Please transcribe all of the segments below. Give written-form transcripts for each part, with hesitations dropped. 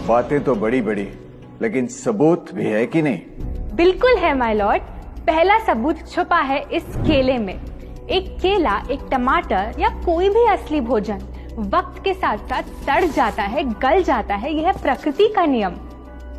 बातें तो बड़ी बड़ी, लेकिन सबूत भी है कि नहीं? बिल्कुल है माय लॉर्ड। पहला सबूत छुपा है इस केले में। एक केला, एक टमाटर या कोई भी असली भोजन वक्त के साथ साथ सड़ जाता है, गल जाता है। यह प्रकृति का नियम।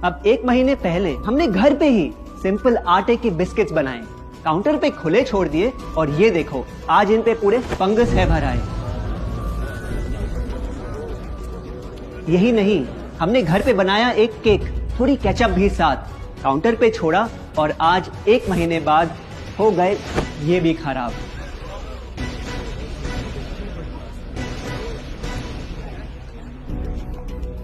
अब 1 महीने पहले हमने घर पे ही सिंपल आटे की बिस्किट्स बनाए, काउंटर पे खुले छोड़ दिए और ये देखो आज इन पे पूरे फंगस है भर आए। यही नहीं, हमने घर पे बनाया एक केक, थोड़ी केचप भी साथ, काउंटर पे छोड़ा और आज 1 महीने बाद हो गए ये भी खराब।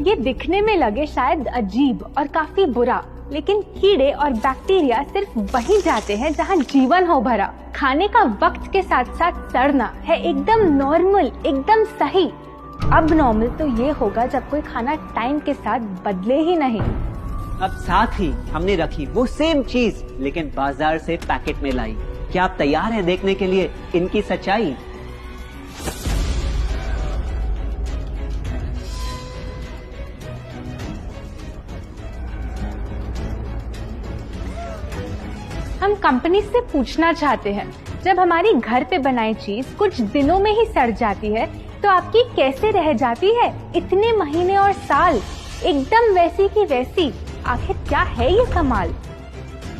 ये दिखने में लगे शायद अजीब और काफी बुरा, लेकिन कीड़े और बैक्टीरिया सिर्फ वहीं जाते हैं जहां जीवन हो भरा। खाने का वक्त के साथ साथ सड़ना है एकदम नॉर्मल, एकदम सही। अब नॉर्मल तो ये होगा जब कोई खाना टाइम के साथ बदले ही नहीं। अब साथ ही हमने रखी वो सेम चीज, लेकिन बाजार से पैकेट में लाई। क्या आप तैयार हैं देखने के लिए इनकी सच्चाई? हम कंपनी से पूछना चाहते हैं, जब हमारी घर पे बनाई चीज कुछ दिनों में ही सड़ जाती है तो आपकी कैसे रह जाती है इतने महीने और साल, एकदम वैसी की वैसी? आखिर क्या है ये कमाल?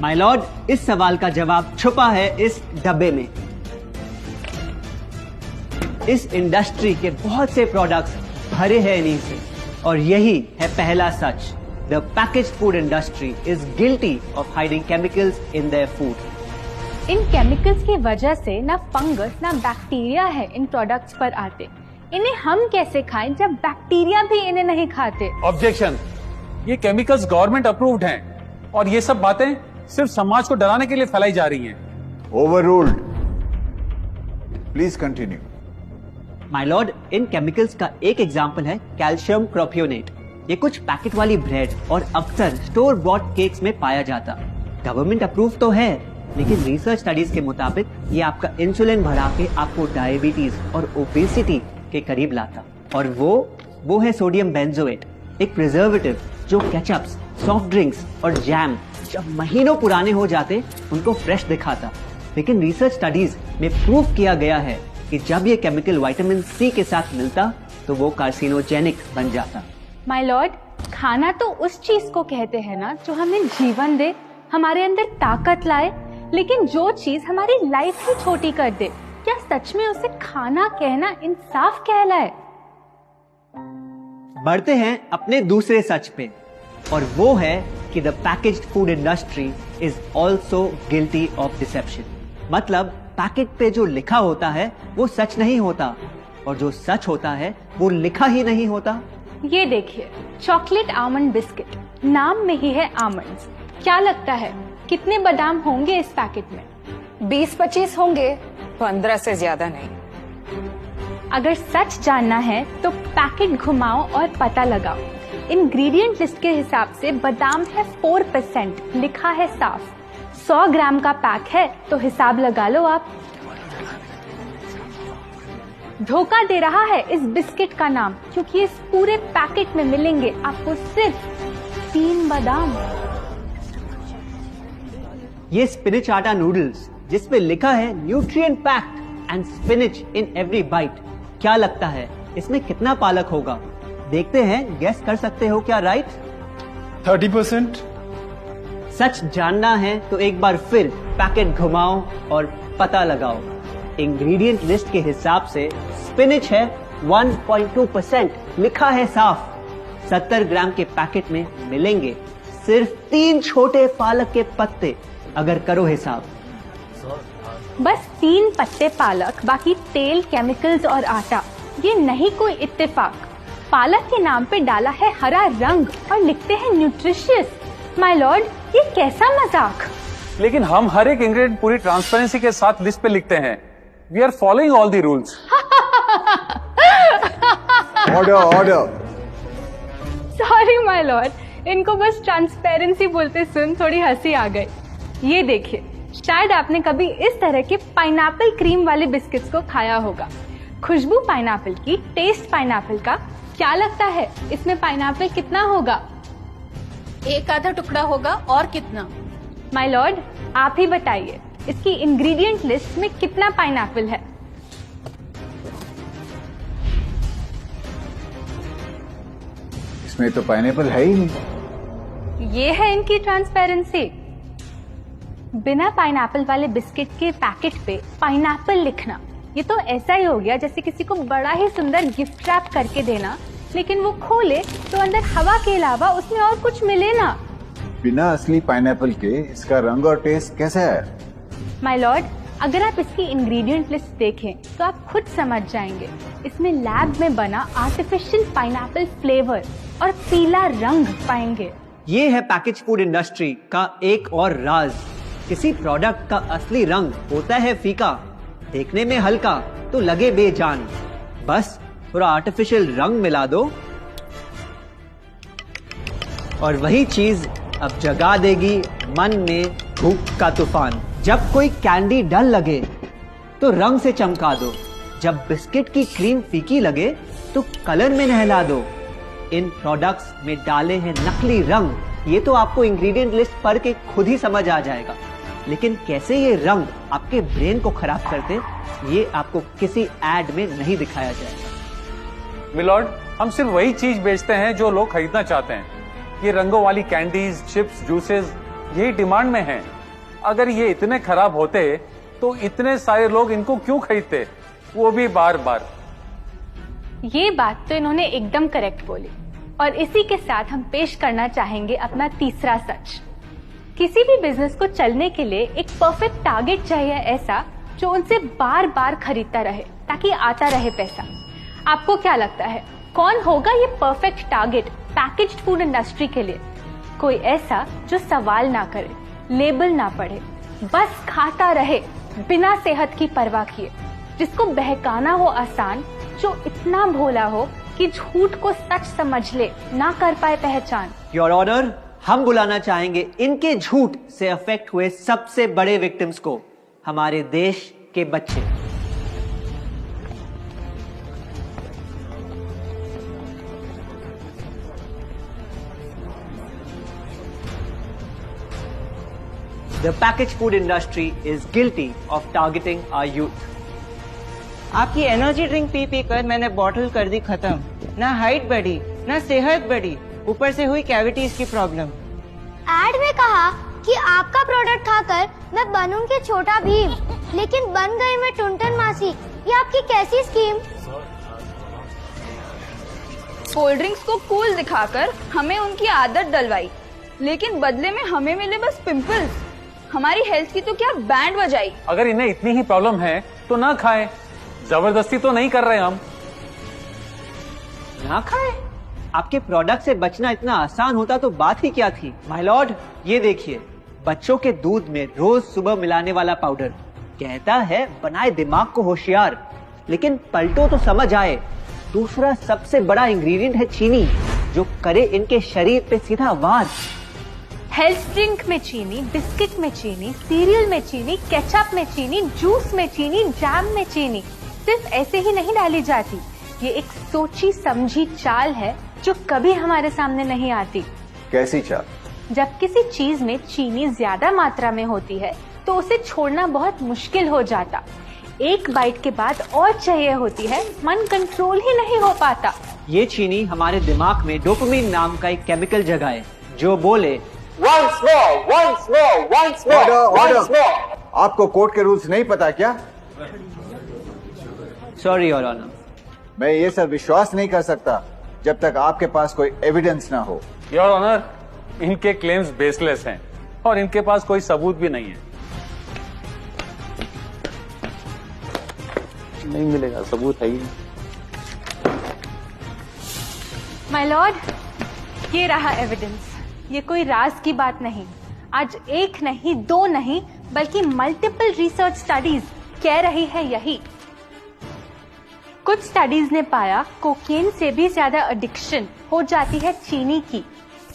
माय लॉर्ड, इस सवाल का जवाब छुपा है इस डब्बे में। इस इंडस्ट्री के बहुत से प्रोडक्ट्स भरे हैं इन्हीं से, और यही है पहला सच। The packaged food industry is guilty of hiding chemicals in their food. In chemicals की वजह से ना फंगस ना बैक्टीरिया है इन प्रोडक्ट्स पर आते। इन्हें हम कैसे खाएं जब बैक्टीरिया भी इन्हें नहीं खाते? ऑब्जेक्शन, ये केमिकल्स गवर्नमेंट अप्रूव्ड हैं और ये सब बातें सिर्फ समाज को डराने के लिए फैलाई जा रही हैं। Overruled. Please continue. My Lord, in chemicals का एक एग्जांपल है कैल्शियम प्रोपियोनेट। ये कुछ पैकेट वाली ब्रेड और अक्सर स्टोर बॉट केक्स में पाया जाता। गवर्नमेंट अप्रूव तो है, लेकिन रिसर्च स्टडीज के मुताबिक ये आपका इंसुलिन बढ़ा के आपको डायबिटीज और ओबेसिटी के करीब लाता। और वो है सोडियम बेंजोएट, एक प्रिजर्वेटिव जो केचप्स, सॉफ्ट ड्रिंक्स और जैम जब महीनों पुराने हो जाते उनको फ्रेश दिखाता। लेकिन रिसर्च स्टडीज में प्रूव किया गया है कि जब ये केमिकल विटामिन सी के साथ मिलता तो वो कार्सिनोजेनिक बन जाता। माय लॉर्ड, खाना तो उस चीज को कहते हैं ना जो हमें जीवन दे, हमारे अंदर ताकत लाए। लेकिन जो चीज हमारी लाइफ ही छोटी कर दे, क्या सच में उसे खाना कहना इंसाफ कहलाए? बढ़ते हैं अपने दूसरे सच पे, और वो है कि the packaged food industry is also guilty of deception. मतलब पैकेट पे जो लिखा होता है वो सच नहीं होता, और जो सच होता है वो लिखा ही नहीं होता। ये देखिए, चॉकलेट आमंड बिस्किट, नाम में ही है आमंड्स। क्या लगता है कितने बादाम होंगे इस पैकेट में? 20-25 होंगे, 15 से ज्यादा नहीं। अगर सच जानना है तो पैकेट घुमाओ और पता लगाओ। इंग्रेडिएंट लिस्ट के हिसाब से बादाम है 4%, लिखा है साफ। 100 ग्राम का पैक है तो हिसाब लगा लो आप। धोखा दे रहा है इस बिस्किट का नाम, क्योंकि इस पूरे पैकेट में मिलेंगे आपको सिर्फ 3 बादाम। ये स्पिनच आटा नूडल्स जिसपे लिखा है nutrient packed and spinach in every bite. क्या लगता है इसमें कितना पालक होगा? देखते हैं, गेस कर सकते हो क्या? राइट, 30%। सच जानना है तो एक बार फिर पैकेट घुमाओ और पता लगाओ। इंग्रेडिएंट लिस्ट के हिसाब से स्पिनच है 1.2%, लिखा है साफ। 70 ग्राम के पैकेट में मिलेंगे सिर्फ 3 छोटे पालक के पत्ते। अगर करो हिसाब, बस 3 पत्ते पालक, बाकी तेल, केमिकल्स और आटा। ये नहीं कोई इत्तेफाक। पालक के नाम पे डाला है हरा रंग और लिखते हैं न्यूट्रिशियस। माय लॉर्ड, ये कैसा मजाक? लेकिन हम हर एक इंग्रेडिएंट पूरी ट्रांसपेरेंसी के साथ लिस्ट पे लिखते हैं। We are following all the rules. Order. Sorry my lord, इनको बस ट्रांसपेरेंसी बोलते सुन थोड़ी हंसी आ गई। ये देखिए, शायद आपने कभी इस तरह के पाइनएप्पल क्रीम वाले बिस्किट्स को खाया होगा। खुशबू पाइनएप्पल की, टेस्ट पाइनएप्पल का, क्या लगता है इसमें पाइनएप्पल कितना होगा? एक आधा टुकड़ा होगा और कितना? माय लॉर्ड, आप ही बताइए, इसकी इंग्रेडिएंट लिस्ट में कितना पाइनएप्पल है? इसमें तो पाइनएप्पल है ही नहीं। ये है इनकी ट्रांसपेरेंसी। बिना पाइनएप्पल वाले बिस्किट के पैकेट पे पाइनएप्पल लिखना, ये तो ऐसा ही हो गया जैसे किसी को बड़ा ही सुंदर गिफ्ट रैप करके देना, लेकिन वो खोले तो अंदर हवा के अलावा उसमें और कुछ मिले ना। बिना असली पाइनएप्पल के इसका रंग और टेस्ट कैसा है? माय लॉर्ड, अगर आप इसकी इंग्रेडिएंट लिस्ट देखें तो आप खुद समझ जाएंगे। इसमें लैब में बना आर्टिफिशियल पाइनएप्पल फ्लेवर और पीला रंग पाएंगे। ये है पैकेज फूड इंडस्ट्री का एक और राज। किसी प्रोडक्ट का असली रंग होता है फीका, देखने में हल्का तो लगे बेजान। बस थोड़ा आर्टिफिशियल रंग मिला दो और वही चीज अब जगा देगी मन में भूख का तूफान। जब कोई कैंडी डल लगे तो रंग से चमका दो, जब बिस्किट की क्रीम फीकी लगे तो कलर में नहला दो। इन प्रोडक्ट्स में डाले हैं नकली रंग, ये तो आपको इंग्रेडिएंट लिस्ट पढ़ के खुद ही समझ आ जाएगा, लेकिन कैसे ये रंग आपके ब्रेन को खराब करते, ये आपको किसी एड में नहीं दिखाया जाएगा। मिलॉर्ड, हम सिर्फ वही चीज बेचते हैं जो लोग खरीदना चाहते हैं। ये रंगों वाली कैंडीज, चिप्स, जूसेस यही डिमांड में हैं। अगर ये इतने खराब होते तो इतने सारे लोग इनको क्यों खरीदते, वो भी बार बार। ये बात तो इन्होंने एकदम करेक्ट बोली, और इसी के साथ हम पेश करना चाहेंगे अपना तीसरा सच। किसी भी बिजनेस को चलने के लिए एक परफेक्ट टारगेट चाहिए, ऐसा जो उनसे बार बार खरीदता रहे ताकि आता रहे पैसा। आपको क्या लगता है कौन होगा ये perfect target packaged food industry के लिए? कोई ऐसा जो सवाल ना करे, लेबल ना पढ़े, बस खाता रहे बिना सेहत की परवाह किए, जिसको बहकाना हो आसान, जो इतना भोला हो कि झूठ को सच समझ ले, ना कर पाए पहचान। योर ऑनर, हम बुलाना चाहेंगे इनके झूठ से अफेक्ट हुए सबसे बड़े विक्टिम्स को, हमारे देश के बच्चे। The packaged food industry is guilty of targeting our youth. आपकी एनर्जी ड्रिंक पी पी कर मैंने बॉटल कर दी खत्म। ना हाइट बढ़ी, ना सेहत बढ़ी, ऊपर से हुई कैविटीज की प्रॉब्लम। एड में कहा कि आपका प्रोडक्ट खाकर मैं बनूंगी छोटा भीम, लेकिन बन गई मैं टुनटन मासी। ये आपकी कैसी स्कीम? कोल्ड ड्रिंक्स को कूल दिखाकर हमें उनकी आदत डलवाई, लेकिन बदले में हमें मिले बस पिंपल्स। हमारी हेल्थ की तो क्या बैंड बजाई। अगर इन्हें इतनी ही प्रॉब्लम है तो ना खाएं, जबरदस्ती तो नहीं कर रहे हम। ना खाएं? आपके प्रोडक्ट से बचना इतना आसान होता तो बात ही क्या थी। माय लॉर्ड, ये देखिए, बच्चों के दूध में रोज सुबह मिलाने वाला पाउडर कहता है बनाए दिमाग को होशियार, लेकिन पलटो तो समझ आए। दूसरा सबसे बड़ा इंग्रेडिएंट है चीनी, जो करे इनके शरीर पे सीधा वार। हेल्थ ड्रिंक में चीनी, बिस्किट में चीनी, सीरियल में चीनी, केचप में चीनी, जूस में चीनी, जैम में चीनी सिर्फ ऐसे ही नहीं डाली जाती। ये एक सोची समझी चाल है जो कभी हमारे सामने नहीं आती। कैसी चाल? जब किसी चीज में चीनी ज्यादा मात्रा में होती है तो उसे छोड़ना बहुत मुश्किल हो जाता। एक बाइट के बाद और चाहिए होती है, मन कंट्रोल ही नहीं हो पाता। ये चीनी हमारे दिमाग में डोपामिन नाम का एक केमिकल जगाए, जो बोले once more, Order. आपको कोर्ट के रूल्स नहीं पता क्या? Sorry your honour. मैं ये सब विश्वास नहीं कर सकता जब तक आपके पास कोई एविडेंस ना हो। योर ऑनर, इनके क्लेम्स बेसलेस हैं और इनके पास कोई सबूत भी नहीं है। नहीं मिलेगा, सबूत है ही नहीं। माय लॉर्ड, ये रहा एविडेंस। ये कोई राज की बात नहीं। आज एक नहीं, दो नहीं, बल्कि मल्टीपल रिसर्च स्टडीज कह रही है यही। कुछ स्टडीज ने पाया कोकेन से भी ज्यादा एडिक्शन हो जाती है चीनी की।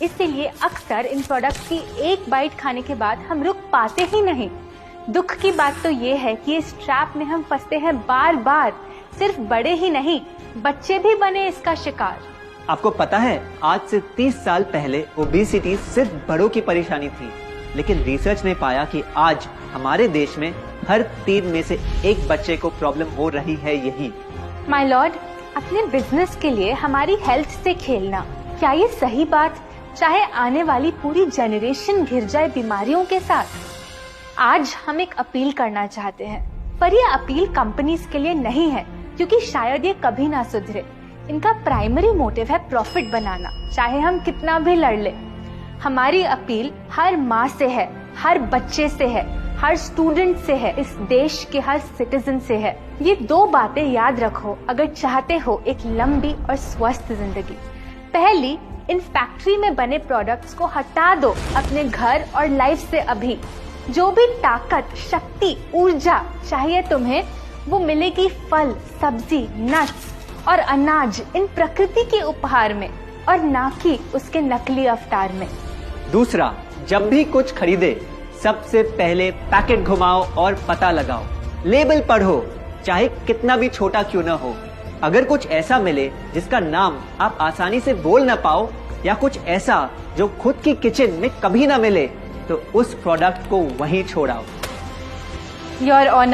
इसीलिए अक्सर इन प्रोडक्ट्स की एक बाइट खाने के बाद हम रुक पाते ही नहीं। दुख की बात तो ये है कि इस ट्रैप में हम फंसते हैं बार बार। सिर्फ बड़े ही नहीं, बच्चे भी बने इसका शिकार। आपको पता है, आज से 30 साल पहले ओबेसिटी सिर्फ बड़ों की परेशानी थी, लेकिन रिसर्च ने पाया कि आज हमारे देश में हर 3 में से 1 बच्चे को प्रॉब्लम हो रही है यही। माय लॉर्ड, अपने बिजनेस के लिए हमारी हेल्थ से खेलना, क्या ये सही बात, चाहे आने वाली पूरी जनरेशन घिर जाए बीमारियों के साथ? आज हम एक अपील करना चाहते हैं, पर ये अपील कंपनीज के लिए नहीं है, क्योंकि शायद ये कभी ना सुधरे। इनका प्राइमरी मोटिव है प्रॉफिट बनाना, चाहे हम कितना भी लड़ ले। हमारी अपील हर माँ से है, हर बच्चे से है, हर स्टूडेंट से है, इस देश के हर सिटीजन से है। ये 2 बातें याद रखो अगर चाहते हो एक लंबी और स्वस्थ जिंदगी। पहली, इन फैक्ट्री में बने प्रोडक्ट्स को हटा दो अपने घर और लाइफ से अभी। जो भी ताकत, शक्ति, ऊर्जा चाहिए तुम्हें, वो मिलेगी फल, सब्जी, नट्स और अनाज इन प्रकृति के उपहार में, और ना कि उसके नकली अवतार में। दूसरा, जब भी कुछ खरीदे सबसे पहले पैकेट घुमाओ और पता लगाओ, लेबल पढ़ो, चाहे कितना भी छोटा क्यों न हो। अगर कुछ ऐसा मिले जिसका नाम आप आसानी से बोल न पाओ, या कुछ ऐसा जो खुद की किचन में कभी ना मिले, तो उस प्रोडक्ट को वहीं छोड़ाओ। Your honour,